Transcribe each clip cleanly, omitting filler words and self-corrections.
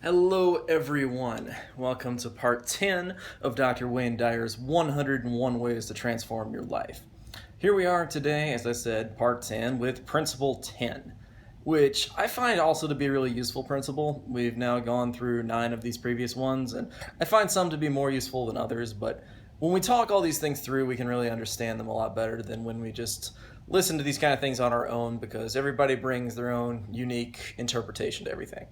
Hello everyone, welcome to part 10 of Dr. Wayne Dyer's 101 Ways to Transform Your Life. Here we are today, as I said, part 10 with Principle 10, which I find also to be a really useful principle. We've now gone through 9 of these previous ones, and I find some to be more useful than others, but when we talk all these things through, we can really understand them a lot better than when we just listen to these kind of things on our own, because everybody brings their own unique interpretation to everything.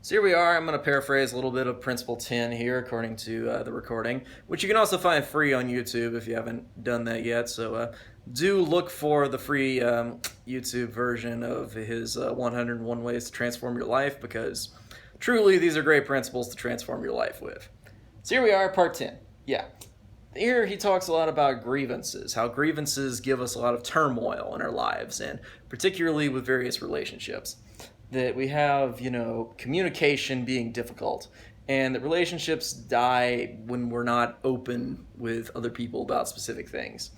So here we are. I'm going to paraphrase a little bit of Principle 10 here according to the recording, which you can also find free on YouTube if you haven't done that yet. So do look for the free YouTube version of his 101 Ways to Transform Your Life, because truly these are great principles to transform your life with. So here we are, part 10. Yeah. Here he talks a lot about grievances, how grievances give us a lot of turmoil in our lives, and particularly with various relationships. That we have, communication being difficult, and that relationships die when we're not open with other people about specific things,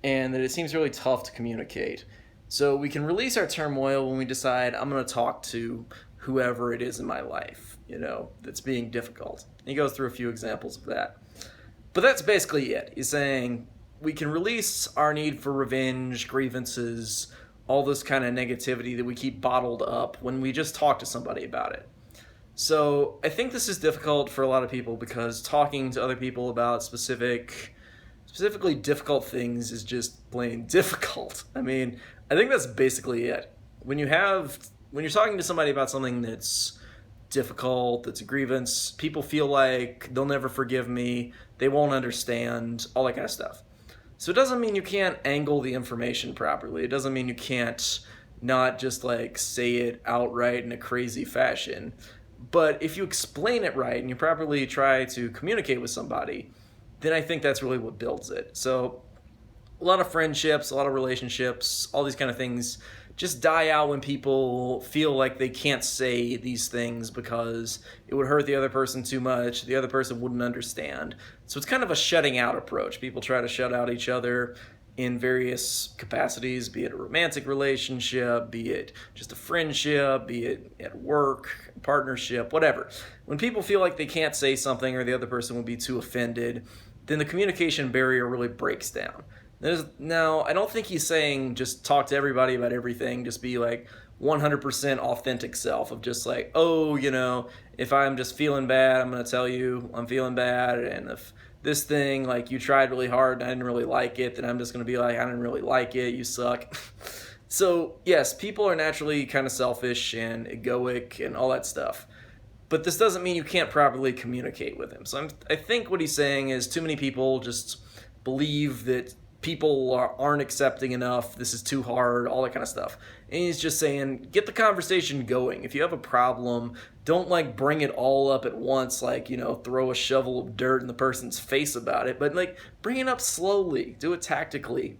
and that it seems really tough to communicate. So we can release our turmoil when we decide, I'm going to talk to whoever it is in my life, that's being difficult. And he goes through a few examples of that. But that's basically it. He's saying we can release our need for revenge, grievances, all this kind of negativity that we keep bottled up when we just talk to somebody about it. So I think this is difficult for a lot of people because talking to other people about specifically difficult things is just plain difficult. I think that's basically it. When you're talking to somebody about something that's difficult, that's a grievance, people feel like they'll never forgive me, they won't understand, all that kind of stuff. So it doesn't mean you can't angle the information properly. It doesn't mean you can't not just say it outright in a crazy fashion. But if you explain it right and you properly try to communicate with somebody, then I think that's really what builds it. So a lot of friendships, a lot of relationships, all these kind of things just die out when people feel like they can't say these things because it would hurt the other person too much, the other person wouldn't understand. So it's kind of a shutting out approach. People try to shut out each other in various capacities, be it a romantic relationship, be it just a friendship, be it at work, partnership, whatever. When people feel like they can't say something or the other person will be too offended, then the communication barrier really breaks down. Now, I don't think he's saying just talk to everybody about everything, just be 100% authentic self of just if I'm just feeling bad, I'm going to tell you I'm feeling bad, and if this thing, you tried really hard and I didn't really like it, then I'm just going to be I didn't really like it, you suck. So, yes, people are naturally kind of selfish and egoic and all that stuff. But this doesn't mean you can't properly communicate with him. So I think what he's saying is too many people just believe that people aren't accepting enough, this is too hard, all that kind of stuff. And he's just saying, get the conversation going. If you have a problem, don't bring it all up at once, throw a shovel of dirt in the person's face about it, but bring it up slowly, do it tactically,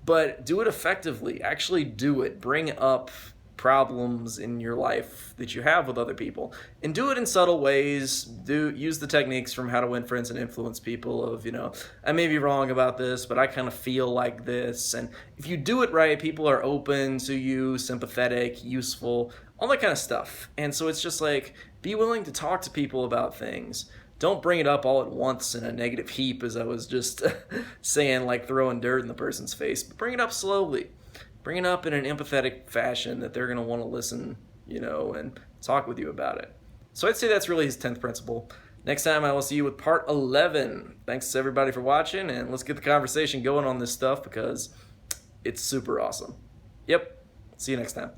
but do it effectively, actually do it, bring up problems in your life that you have with other people, and do it in subtle ways. Use the techniques from How to Win Friends and Influence People of, I may be wrong about this, but I kind of feel like this. And if you do it right, people are open to you, sympathetic, useful, all that kind of stuff. And so it's just be willing to talk to people about things. Don't bring it up all at once in a negative heap, as I was just saying, throwing dirt in the person's face, but bring it up slowly. Bring it up in an empathetic fashion that they're going to want to listen, and talk with you about it. So I'd say that's really his 10th principle. Next time I will see you with part 11. Thanks everybody for watching, and let's get the conversation going on this stuff because it's super awesome. Yep. See you next time.